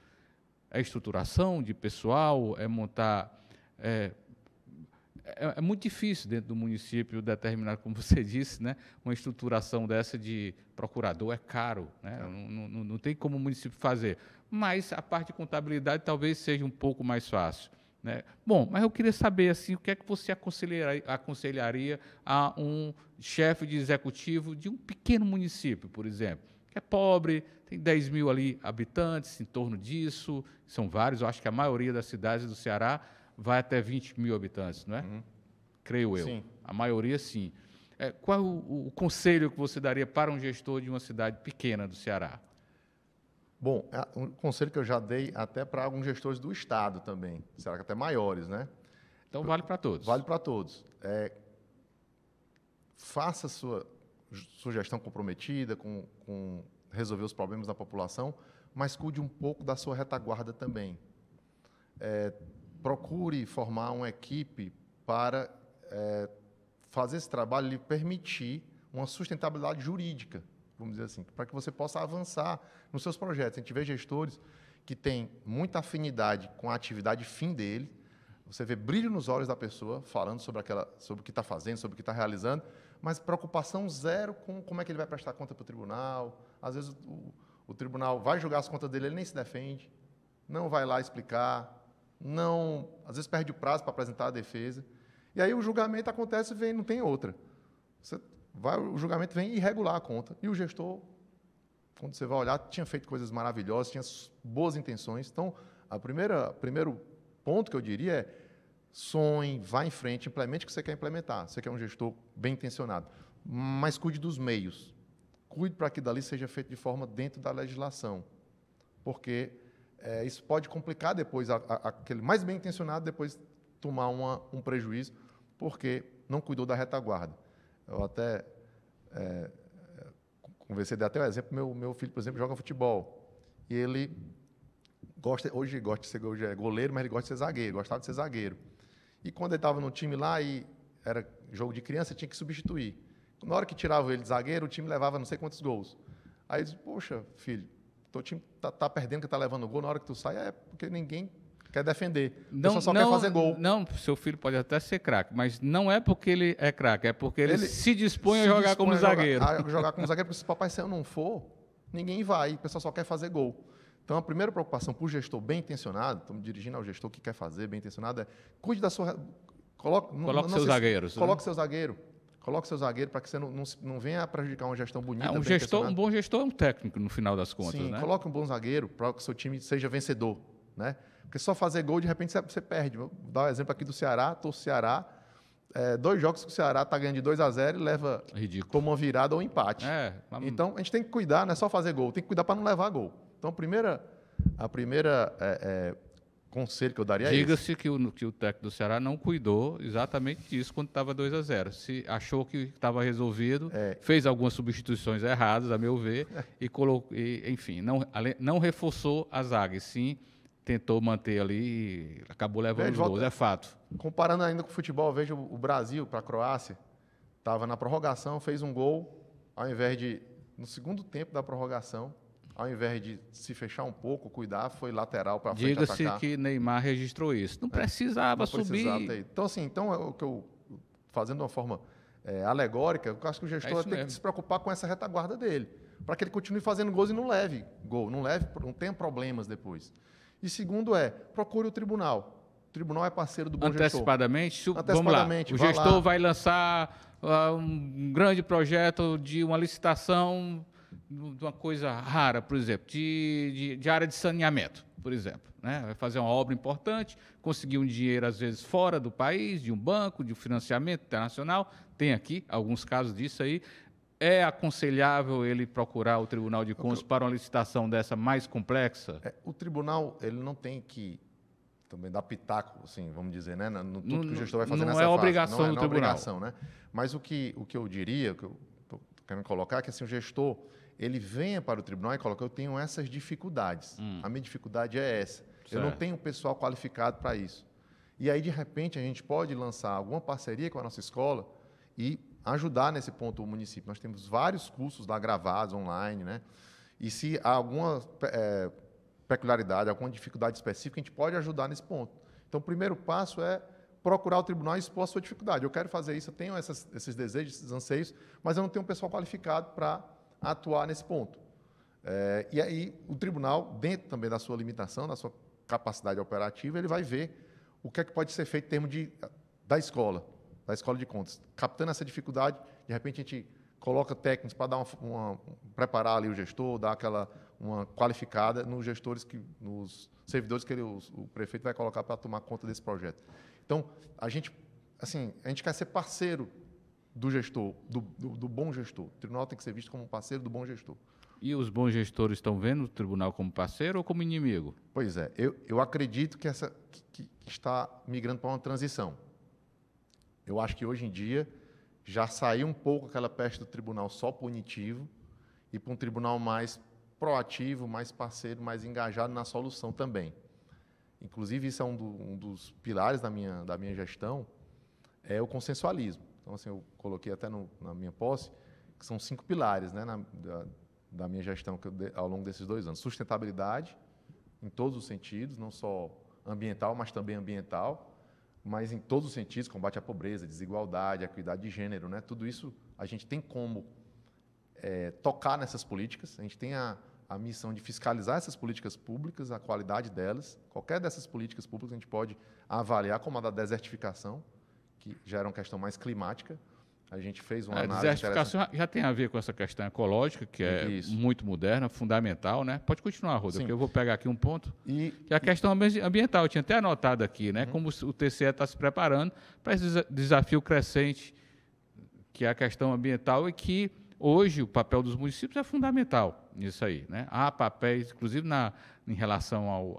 É estruturação de pessoal, é montar... É muito difícil dentro do município determinar, como você disse, né, uma estruturação dessa de procurador é caro, né? Não tem como o município fazer. Mas a parte de contabilidade talvez seja um pouco mais fácil, né? Bom, mas eu queria saber assim, o que é que você aconselharia a um chefe de executivo de um pequeno município, por exemplo, que é pobre, tem 10 mil ali habitantes, em torno disso, são vários, eu acho que a maioria das cidades do Ceará vai até 20 mil habitantes, não é? Creio eu. Sim. A maioria, sim. Qual é o conselho que você daria para um gestor de uma cidade pequena do Ceará? Bom, um conselho que eu já dei até para alguns gestores do Estado também, será que até maiores, né? Então, vale para todos. Vale para todos. Faça sua gestão comprometida com resolver os problemas da população, mas cuide um pouco da sua retaguarda também. Procure formar uma equipe para fazer esse trabalho e lhe permitir uma sustentabilidade jurídica, vamos dizer assim, para que você possa avançar nos seus projetos. A gente vê gestores que têm muita afinidade com a atividade fim dele, você vê brilho nos olhos da pessoa, falando sobre o que está fazendo, sobre o que está realizando, mas preocupação zero com como é que ele vai prestar conta para o tribunal. Às vezes o tribunal vai julgar as contas dele, ele nem se defende, não vai lá explicar, às vezes perde o prazo para apresentar a defesa. E aí o julgamento acontece e não tem outra. O julgamento vem e regular a conta. E o gestor, quando você vai olhar, tinha feito coisas maravilhosas, tinha boas intenções. Então, primeiro ponto que eu diria é: sonhe, vá em frente, implemente o que você quer implementar. Você quer um gestor bem intencionado. Mas cuide dos meios. Cuide para que dali seja feito de forma dentro da legislação. Porque isso pode complicar depois, aquele mais bem intencionado depois tomar um prejuízo, porque não cuidou da retaguarda. Eu até conversei, dei até o exemplo, meu filho, por exemplo, joga futebol, e ele hoje gosta de ser goleiro, mas ele gosta de ser zagueiro, gostava de ser zagueiro. E quando ele estava no time lá, e era jogo de criança, tinha que substituir. Na hora que tirava ele de zagueiro, o time levava não sei quantos gols. Aí eu disse: poxa, filho, teu time está perdendo, que está levando gol, na hora que tu sai, porque ninguém quer defender. O pessoal só quer fazer gol. Não, seu filho pode até ser craque, mas não é porque ele é craque, é porque ele se dispõe a jogar como zagueiro. Jogar como zagueiro, porque se o Papai Céu não for, ninguém vai, o pessoal só quer fazer gol. Então, a primeira preocupação para o gestor bem intencionado, estamos dirigindo ao gestor que quer fazer bem intencionado, cuide da sua... Coloque seus zagueiros. Coloque seu zagueiro. Coloque seu zagueiro para que você não venha a prejudicar uma gestão bonita. Um bom gestor é um técnico, no final das contas. Sim, né? Coloque um bom zagueiro para que o seu time seja vencedor, né? Porque só fazer gol, de repente, você perde. Vou dar um exemplo aqui do Ceará, torço Ceará. 2 jogos que o Ceará está ganhando de 2-0 e leva como uma virada ou um empate. Então, a gente tem que cuidar, não é só fazer gol, tem que cuidar para não levar gol. Então, a primeira conselho que eu daria é esse. Diga-se que o técnico do Ceará não cuidou exatamente disso quando estava 2-0. Se achou que estava resolvido, fez algumas substituições erradas, a meu ver, enfim, não reforçou a zaga, e sim tentou manter ali e acabou levando os gols, é fato. Comparando ainda com o futebol, veja o Brasil para a Croácia, estava na prorrogação, fez um gol, ao invés de, no segundo tempo da prorrogação, ao invés de se fechar um pouco, cuidar, foi lateral para frente atacar. Diga-se que Neymar registrou isso. Não precisava subir. Então, assim, o que eu, fazendo de uma forma alegórica, eu acho que o gestor tem que se preocupar com essa retaguarda dele, para que ele continue fazendo gols e não leve gol, não tenha problemas depois. E segundo procure o tribunal. O tribunal é parceiro do bom gestor. Antecipadamente, vamos lá, Antecipadamente, o vá gestor lá. vai lançar um grande projeto de uma licitação de uma coisa rara, por exemplo, de área de saneamento, por exemplo, né? Vai fazer uma obra importante, conseguir um dinheiro, às vezes, fora do país, de um banco, de um financiamento internacional. Tem aqui alguns casos disso aí. É aconselhável ele procurar o Tribunal de Contas para uma licitação dessa mais complexa? O tribunal, ele não tem que também dar pitaco, assim, vamos dizer, né? No tudo que o gestor vai fazer não nessa é fase. obrigação do não é tribunal. obrigação, né? Mas o que eu diria, o que eu estou querendo colocar, é que assim, o gestor, ele venha para o tribunal e coloca, eu tenho essas dificuldades. A minha dificuldade é essa. Eu não Certo. tenho pessoal qualificado para isso. E aí, de repente, a gente pode lançar alguma parceria com a nossa escola e ajudar nesse ponto o município. Nós temos vários cursos lá gravados, online, né? E se há alguma peculiaridade, alguma dificuldade específica, a gente pode ajudar nesse ponto. Então, o primeiro passo é procurar o tribunal e expor a sua dificuldade. Eu quero fazer isso, eu tenho esses desejos, esses anseios, mas eu não tenho um pessoal qualificado para atuar nesse ponto. E aí, o tribunal, dentro também da sua limitação, da sua capacidade operativa, ele vai ver o que é que pode ser feito em termos da escola de contas. Captando essa dificuldade, de repente a gente coloca técnicos para dar preparar ali o gestor, dar uma qualificada nos servidores que o prefeito vai colocar para tomar conta desse projeto. Então, a gente quer ser parceiro do gestor, do bom gestor. O tribunal tem que ser visto como um parceiro do bom gestor. E os bons gestores estão vendo o tribunal como parceiro ou como inimigo? Pois é, eu acredito que que está migrando para uma transição. Eu acho que hoje em dia já saiu um pouco aquela peste do tribunal só punitivo e para um tribunal mais proativo, mais parceiro, mais engajado na solução também. Inclusive, isso é um dos pilares da minha gestão, é o consensualismo. Então, assim, eu coloquei até na minha posse, que são 5 pilares, né, da minha gestão ao longo desses 2 anos. Sustentabilidade, em todos os sentidos, não só ambiental, mas também ambiental, mas em todos os sentidos, combate à pobreza, desigualdade, equidade de gênero, né? Tudo isso a gente tem como tocar nessas políticas, a gente tem a missão de fiscalizar essas políticas públicas, a qualidade delas. Qualquer dessas políticas públicas a gente pode avaliar, como a da desertificação, que já era uma questão mais climática. A gente fez uma análise. A desertificação já tem a ver com essa questão ecológica, que é muito moderna, fundamental, né? Pode continuar, Roda, porque eu vou pegar aqui um ponto, que é a questão ambiental. Eu tinha até anotado aqui, né? Como o TCE está se preparando para esse desafio crescente, que é a questão ambiental, e que hoje o papel dos municípios é fundamental nisso aí, né? Há papéis, inclusive em relação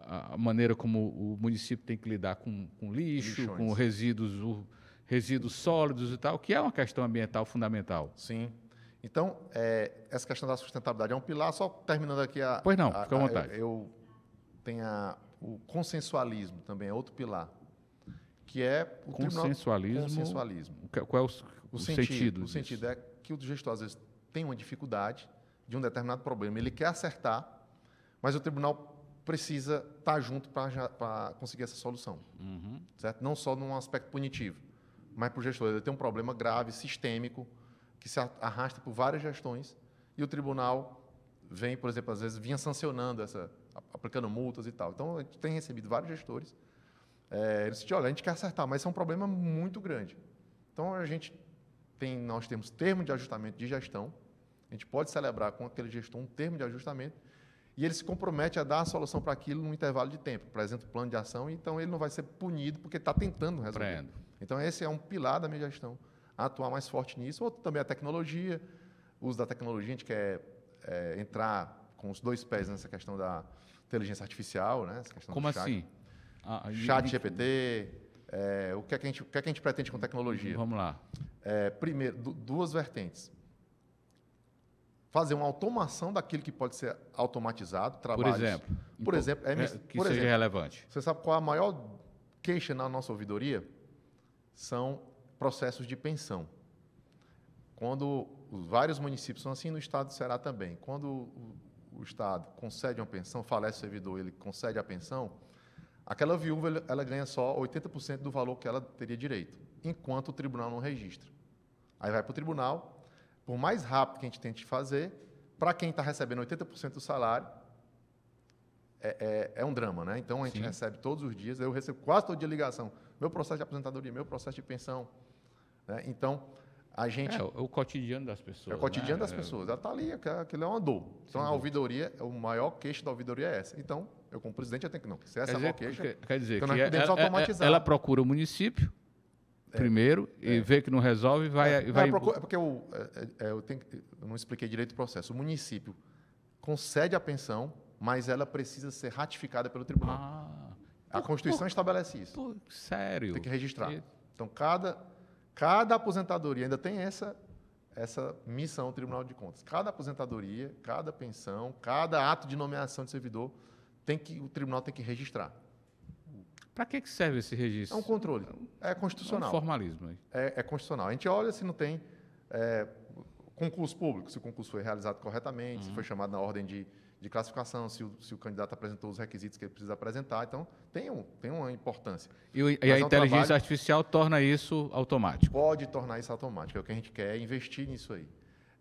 a maneira como o município tem que lidar com lixo, com resíduos sólidos e tal, que é uma questão ambiental fundamental. Sim. Então, essa questão da sustentabilidade é um pilar, só terminando aqui Pois não, fica à vontade. Eu tenho o consensualismo também, é outro pilar, que é o consensualismo. Consensualismo. Qual é o sentido? O sentido é que o gestor, às vezes, tem uma dificuldade de um determinado problema, ele quer acertar, mas o tribunal precisa estar junto para conseguir essa solução. Certo? Não só num aspecto punitivo, mas para o gestor. Ele tem um problema grave, sistêmico, que se arrasta por várias gestões, e o tribunal vem, por exemplo, às vezes vinha sancionando aplicando multas e tal. Então, a gente tem recebido vários gestores. Eles dizem, olha, a gente quer acertar, mas isso é um problema muito grande. Então, nós temos termo de ajustamento de gestão, a gente pode celebrar com aquele gestor um termo de ajustamento, e ele se compromete a dar a solução para aquilo num intervalo de tempo, apresenta o plano de ação, então ele não vai ser punido porque está tentando resolver. Compreendo. Então, esse é um pilar da minha gestão, atuar mais forte nisso. Outro também é a tecnologia, o uso da tecnologia, a gente quer entrar com os 2 pés nessa questão da inteligência artificial, né? Essa questão Como do chat. assim? Chat GPT, o que é que a gente pretende com tecnologia? Vamos lá. Primeiro, 2 vertentes. Fazer uma automação daquilo que pode ser automatizado, trabalhos. Por exemplo, que seja relevante. Você sabe qual é a maior queixa na nossa ouvidoria? São processos de pensão. Quando vários municípios são assim, no estado do Ceará também. Quando o estado concede uma pensão, falece o servidor, ele concede a pensão, aquela viúva ela ganha só 80% do valor que ela teria direito, enquanto o tribunal não registra. Aí vai para o tribunal. Por mais rápido que a gente tente fazer, para quem está recebendo 80% do salário, é um drama, né? Então, a gente recebe todos os dias, eu recebo quase todo dia ligação, meu processo de aposentadoria, meu processo de pensão, né? Então, a gente... É o cotidiano das pessoas. É o cotidiano né? das pessoas. Ela está ali, aquilo é uma dor. Então, a ouvidoria, o maior queixo da ouvidoria é essa. Então, eu como presidente, eu tenho que... Não, se essa é a maior queixa... Quer dizer então que nós podemos automatizar. ela procura o município primeiro e vê que não resolve e vai... porque eu não expliquei direito o processo. O município concede a pensão, mas ela precisa ser ratificada pelo tribunal. A Constituição estabelece isso. Pô, sério? Tem que registrar. Então, cada aposentadoria ainda tem essa missão do Tribunal de Contas. Cada aposentadoria, cada pensão, cada ato de nomeação de servidor, o tribunal tem que registrar. Para que serve esse registro? É um controle. É constitucional. É um formalismo. É constitucional. A gente olha se não tem concurso público, se o concurso foi realizado corretamente, se foi chamado na ordem de classificação, se o candidato apresentou os requisitos que ele precisa apresentar. Então, tem uma importância. E a inteligência artificial torna isso automático? Pode tornar isso automático. É o que a gente quer, investir nisso aí.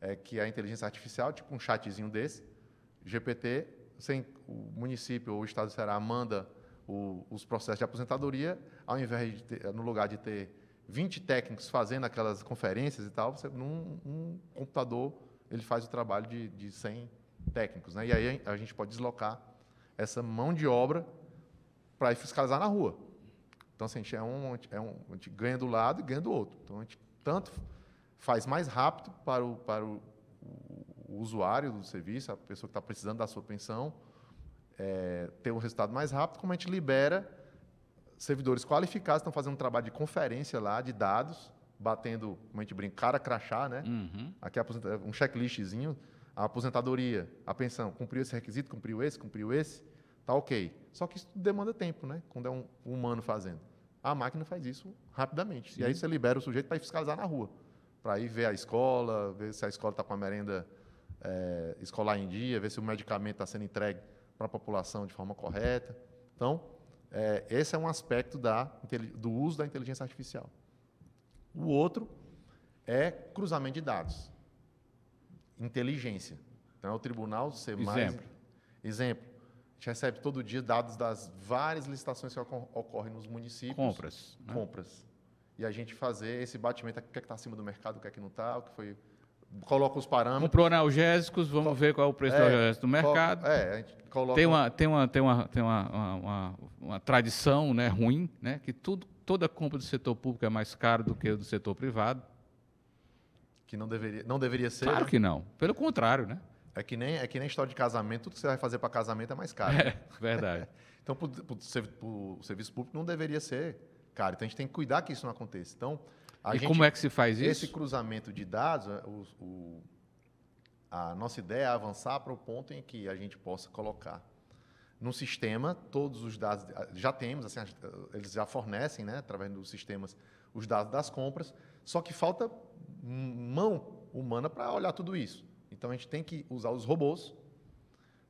É que a inteligência artificial, tipo um chatzinho desse, GPT, o município ou o Estado do Ceará manda os processos de aposentadoria, ao invés de no lugar de ter 20 técnicos fazendo aquelas conferências e tal, num computador, ele faz o trabalho de 100 técnicos, né? E aí a gente pode deslocar essa mão de obra para ir fiscalizar na rua. Então, assim, a gente ganha do lado e ganha do outro. Então, a gente tanto faz mais rápido para o usuário do serviço, a pessoa que está precisando da sua pensão, ter um resultado mais rápido, como a gente libera servidores qualificados, estão fazendo um trabalho de conferência lá, de dados, batendo, como a gente brinca, cara crachá, né? Aqui é um checklistzinho, a aposentadoria, a pensão, cumpriu esse requisito, cumpriu esse, tá ok. Só que isso demanda tempo, né? Quando é um humano fazendo. A máquina faz isso rapidamente. Sim. E aí você libera o sujeito para ir fiscalizar na rua, para ir ver a escola, ver se a escola está com a merenda escolar em dia, ver se o medicamento está sendo entregue para a população de forma correta. Então, esse é um aspecto do uso da inteligência artificial. O outro é cruzamento de dados. Inteligência. Então, é o tribunal ser mais... Exemplo. A gente recebe todo dia dados das várias licitações que ocorrem nos municípios. Compras. Né? Compras. E a gente fazer esse batimento, o que é que está acima do mercado, o que é que não está, o que foi... Coloca os parâmetros. Comprou analgéticos, vamos ver qual é o preço do analgésico do mercado. A gente coloca... Tem uma tradição, né, ruim, né, que toda compra do setor público é mais cara do que o do setor privado. Que não deveria ser. Claro, né? que não. Pelo contrário, né? É que nem história de casamento, tudo que você vai fazer para casamento é mais caro. Verdade. Então, para o serviço público não deveria ser caro. Então, a gente tem que cuidar que isso não aconteça. Então, como é que se faz isso? Esse cruzamento de dados, a nossa ideia é avançar para o ponto em que a gente possa colocar no sistema todos os dados. Já temos, assim, eles já fornecem, né, através dos sistemas, os dados das compras, só que falta mão humana para olhar tudo isso. Então, a gente tem que usar os robôs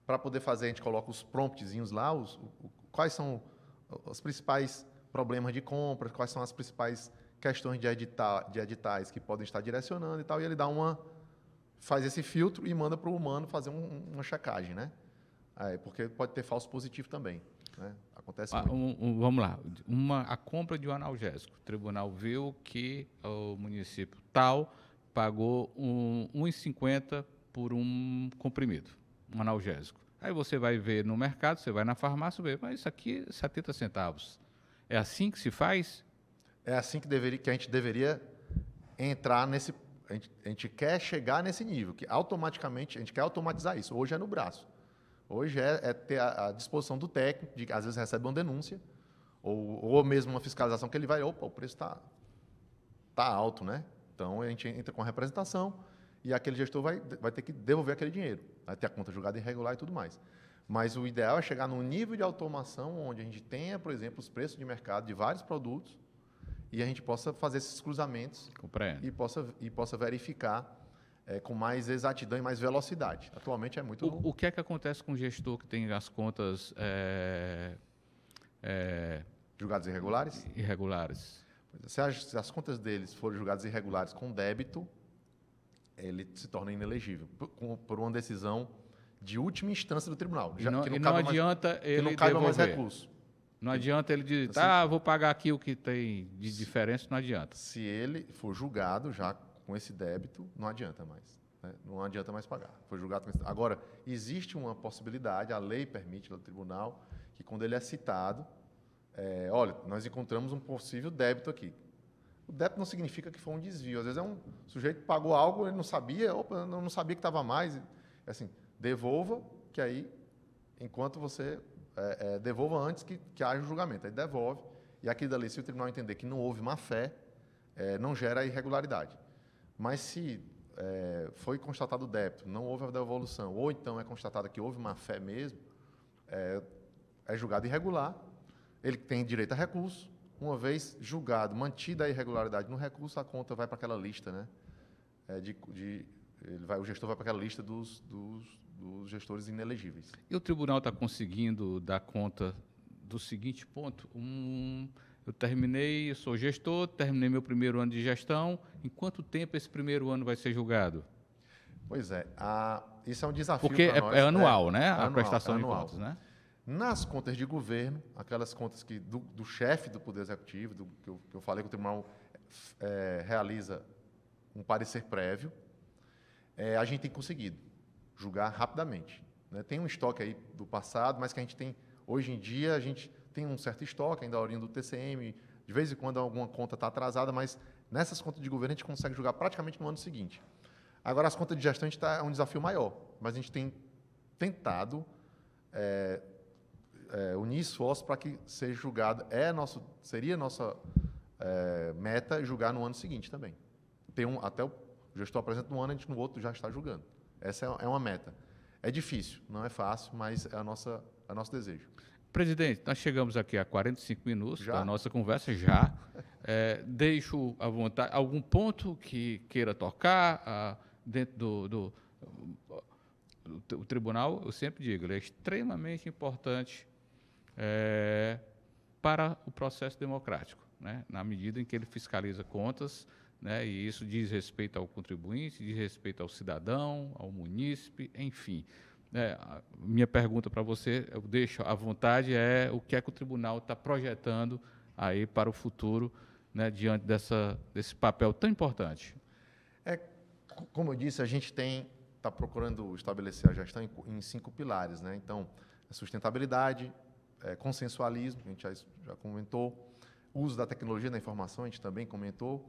para poder fazer, a gente coloca os promptzinhos lá, quais são os principais problemas de compra, quais são as principais questões de editais que podem estar direcionando e tal, e ele faz esse filtro e manda para o humano fazer uma checagem, né? Porque pode ter falso positivo também, né? Acontece muito. Vamos lá, a compra de um analgésico. O tribunal viu que o município tal pagou 1,50 por um comprimido, um analgésico. Aí você vai ver no mercado, você vai na farmácia e vê, mas isso aqui é 70 centavos. É assim que se faz? É assim que a gente deveria entrar nesse... A gente quer chegar nesse nível, que automaticamente, a gente quer automatizar isso. Hoje é no braço. Hoje é ter a disposição do técnico, de às vezes recebe uma denúncia, ou mesmo uma fiscalização que ele vai, opa, o preço está alto, né? Então, a gente entra com a representação e aquele gestor vai ter que devolver aquele dinheiro. Vai ter a conta julgada irregular e tudo mais. Mas o ideal é chegar num nível de automação onde a gente tenha, por exemplo, os preços de mercado de vários produtos e a gente possa fazer esses cruzamentos e possa verificar com mais exatidão e mais velocidade. Atualmente é muito... O que é que acontece com o gestor que tem as contas... julgadas irregulares? Irregulares. Se as contas deles forem julgadas irregulares com débito, ele se torna inelegível por uma decisão de última instância do tribunal. E não cabe adianta ele que não caiba mais devolver. recurso. Não adianta ele dizer, Assim, vou pagar aqui o que tem de diferença, não adianta. Se ele for julgado já com esse débito, não adianta mais. Né? Não adianta mais pagar. Foi julgado com esse... Agora, existe uma possibilidade, a lei permite do tribunal, que quando ele é citado, olha, nós encontramos um possível débito aqui. O débito não significa que foi um desvio. Às vezes um sujeito que pagou algo, ele não sabia, não sabia que estava mais. Assim, devolva, que aí, enquanto você... devolva antes que haja o julgamento. Aí devolve, e aquilo dali, se o tribunal entender que não houve má-fé, não gera irregularidade. Mas se foi constatado o débito, não houve a devolução, ou então é constatado que houve má-fé mesmo, é julgado irregular, ele tem direito a recurso. Uma vez julgado, mantida a irregularidade no recurso, a conta vai para aquela lista, né? O gestor vai para aquela lista dos gestores inelegíveis. E o tribunal está conseguindo dar conta do seguinte ponto: eu sou gestor, terminei meu primeiro ano de gestão. Em quanto tempo esse primeiro ano vai ser julgado? Pois é, isso é um desafio para nós. Porque é anual, né? A prestação de contas, né? Nas contas de governo, aquelas contas do chefe do Poder Executivo, que eu falei que o tribunal realiza um parecer prévio, a gente tem conseguido julgar rapidamente. Né? Tem um estoque aí do passado, mas que a gente tem, hoje em dia, a gente tem um certo estoque, ainda oriundo do TCM, de vez em quando alguma conta está atrasada, mas nessas contas de governo a gente consegue julgar praticamente no ano seguinte. Agora, as contas de gestão é um desafio maior, mas a gente tem tentado unir esforços para que seja julgado, seria nossa meta julgar no ano seguinte também. Até o gestor apresenta um ano, a gente no outro já está julgando. Essa é uma meta. É difícil, não é fácil, mas é o nosso desejo. Presidente, nós chegamos aqui a 45 minutos já? da nossa conversa, já. Deixo à vontade algum ponto que queira tocar dentro do tribunal. Eu sempre digo, ele é extremamente importante para o processo democrático, né? Na medida em que ele fiscaliza contas, né? E isso diz respeito ao contribuinte, diz respeito ao cidadão, ao munícipe, enfim. Minha pergunta para você, eu deixo à vontade, o que é que o tribunal está projetando aí para o futuro, né, diante desse papel tão importante? Como eu disse, a gente está procurando estabelecer a gestão em 5 pilares, né? Então, a sustentabilidade, consensualismo, a gente já comentou, uso da tecnologia da informação, a gente também comentou,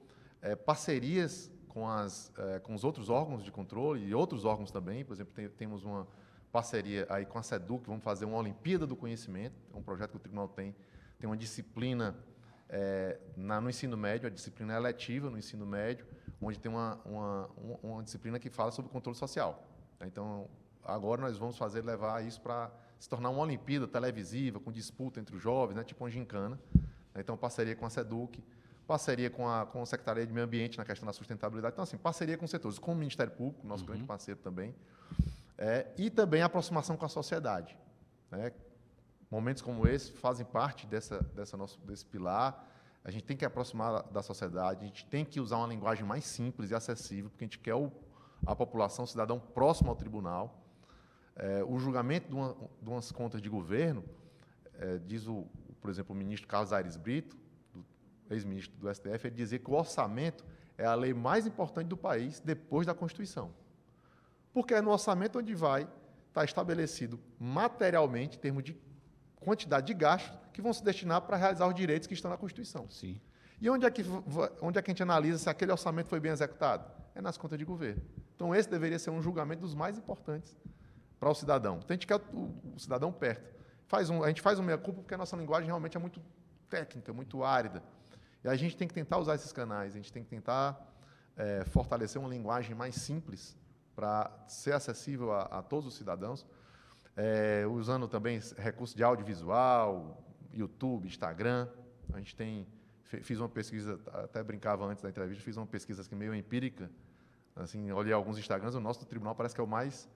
parcerias com os outros órgãos de controle e outros órgãos também. Por exemplo, temos uma parceria aí com a SEDUC, vamos fazer uma Olimpíada do Conhecimento, é um projeto que o tribunal tem uma disciplina no ensino médio, a disciplina eletiva no ensino médio, onde tem uma disciplina que fala sobre controle social. Então, agora nós vamos levar isso para se tornar uma Olimpíada televisiva, com disputa entre os jovens, né, tipo uma gincana. Então, parceria com a SEDUC, parceria com a Secretaria de Meio Ambiente na questão da sustentabilidade. Então, assim, parceria com setores, com o Ministério Público, nosso grande parceiro também, e também a aproximação com a sociedade. Né? Momentos como esse fazem parte desse pilar. A gente tem que aproximar da sociedade, a gente tem que usar uma linguagem mais simples e acessível, porque a gente quer a população, o cidadão próximo ao tribunal. O julgamento de umas contas de governo, diz, por exemplo, o ministro Carlos Aires Brito, ex-ministro do STF, ele dizia que o orçamento é a lei mais importante do país depois da Constituição. Porque é no orçamento onde vai estar estabelecido materialmente, em termos de quantidade de gastos, que vão se destinar para realizar os direitos que estão na Constituição. Sim. E onde é que a gente analisa se aquele orçamento foi bem executado? É nas contas de governo. Então, esse deveria ser um julgamento dos mais importantes para o cidadão. Então, a gente quer o cidadão perto. A gente faz uma meia-culpa porque a nossa linguagem realmente é muito técnica, muito árida. E a gente tem que tentar usar esses canais, a gente tem que tentar fortalecer uma linguagem mais simples para ser acessível a todos os cidadãos, usando também recursos de audiovisual, YouTube, Instagram. A gente fiz uma pesquisa, até brincava antes da entrevista, fiz uma pesquisa assim, meio empírica, assim, olhei alguns Instagrams, o nosso do tribunal parece que é o mais,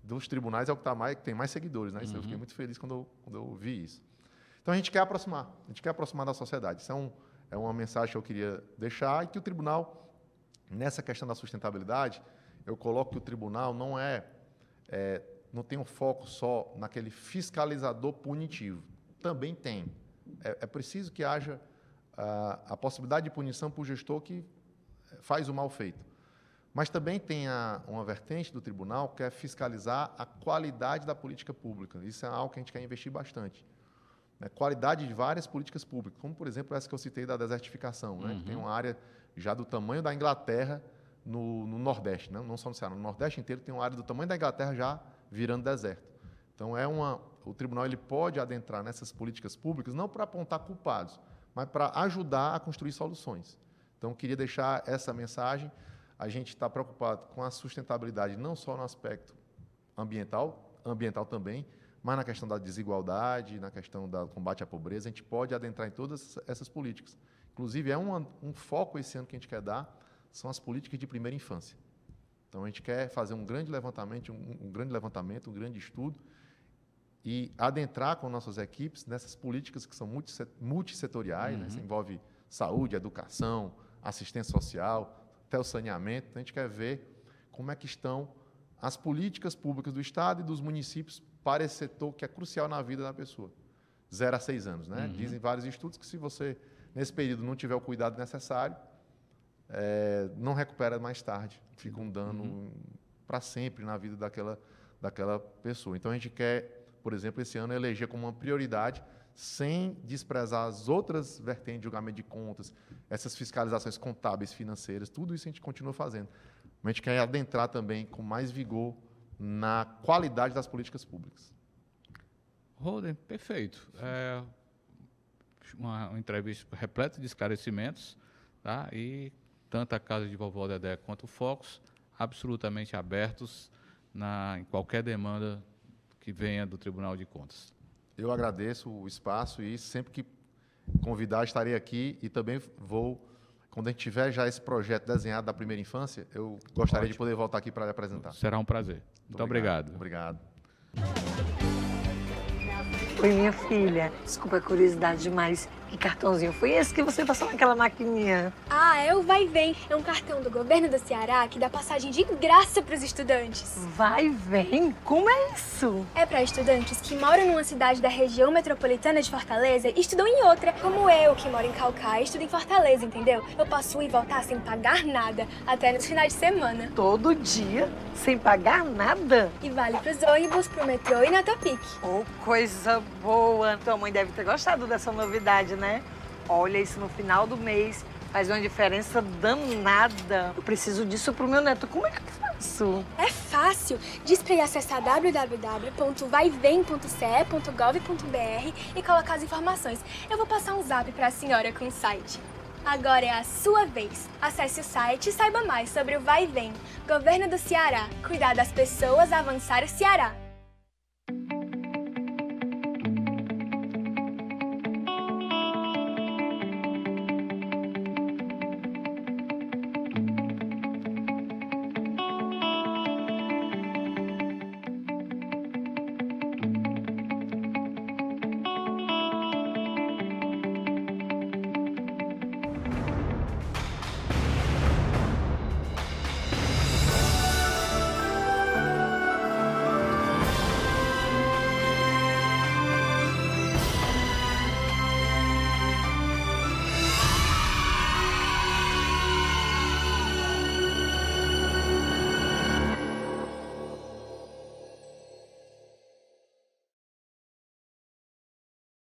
dos tribunais é o que tem mais seguidores, né? Isso eu fiquei muito feliz quando eu vi isso. Então a gente quer aproximar da sociedade. Isso é uma mensagem que eu queria deixar, e que o tribunal, nessa questão da sustentabilidade, eu coloco que o tribunal não tem um foco só naquele fiscalizador punitivo. Também tem. É preciso que haja a possibilidade de punição para o gestor que faz o mal feito. Mas também tem uma vertente do tribunal que é fiscalizar a qualidade da política pública. Isso é algo que a gente quer investir bastante. Qualidade de várias políticas públicas, como, por exemplo, essa que eu citei da desertificação, né? Que tem uma área já do tamanho da Inglaterra no Nordeste, né? Não só no Ceará, no Nordeste inteiro tem uma área do tamanho da Inglaterra já virando deserto. Então, o tribunal ele pode adentrar nessas políticas públicas não para apontar culpados, mas para ajudar a construir soluções. Então, eu queria deixar essa mensagem. A gente está preocupado com a sustentabilidade, não só no aspecto ambiental também, mas na questão da desigualdade, na questão do combate à pobreza. A gente pode adentrar em todas essas políticas. Inclusive, um foco esse ano que a gente quer dar são as políticas de primeira infância. Então, a gente quer fazer um grande levantamento, um grande estudo e adentrar com nossas equipes nessas políticas que são multissetoriais, né? Isso envolve saúde, educação, assistência social, até o saneamento. Então, a gente quer ver como é que estão as políticas públicas do Estado e dos municípios para esse setor que é crucial na vida da pessoa. 0 a 6 anos, né? Dizem vários estudos que se você, nesse período, não tiver o cuidado necessário, não recupera mais tarde. Fica um dano para sempre na vida daquela pessoa. Então, a gente quer, por exemplo, esse ano, eleger como uma prioridade, sem desprezar as outras vertentes de julgamento de contas, essas fiscalizações contábeis, financeiras, tudo isso a gente continua fazendo. Mas a gente quer adentrar também com mais vigor na qualidade das políticas públicas. Holden, perfeito. Uma entrevista repleta de esclarecimentos, tá? E tanto a Casa de Vovó Dedé quanto o Focus absolutamente abertos em qualquer demanda que venha do Tribunal de Contas. Eu agradeço o espaço e sempre que convidar estarei aqui e também quando a gente tiver já esse projeto desenhado da primeira infância, eu gostaria de poder voltar aqui para lhe apresentar. Será um prazer. Muito obrigado. Obrigado. Oi, minha filha. Desculpa a curiosidade demais. Que cartãozinho foi esse que você passou naquela maquininha? Ah, é o Vai Vem. É um cartão do governo do Ceará que dá passagem de graça para os estudantes. Vai Vem? Como é isso? É para estudantes que moram numa cidade da região metropolitana de Fortaleza e estudam em outra, como eu, que moro em Caucaia e estudo em Fortaleza, entendeu? Eu posso ir e voltar sem pagar nada, até nos finais de semana. Todo dia? Sem pagar nada? E vale pros ônibus, pro metrô e na Topic. Oh, coisa boa! Tua mãe deve ter gostado dessa novidade, né? Olha, isso no final do mês faz uma diferença danada. Eu preciso disso pro meu neto. Como é que eu faço? É fácil. Diz pra ele acessar www.vaivem.ce.gov.br e colocar as informações. Eu vou passar um zap pra senhora com o site. Agora é a sua vez. Acesse o site e saiba mais sobre o Vai Vem. Governo do Ceará. Cuidar das pessoas, avançar o Ceará.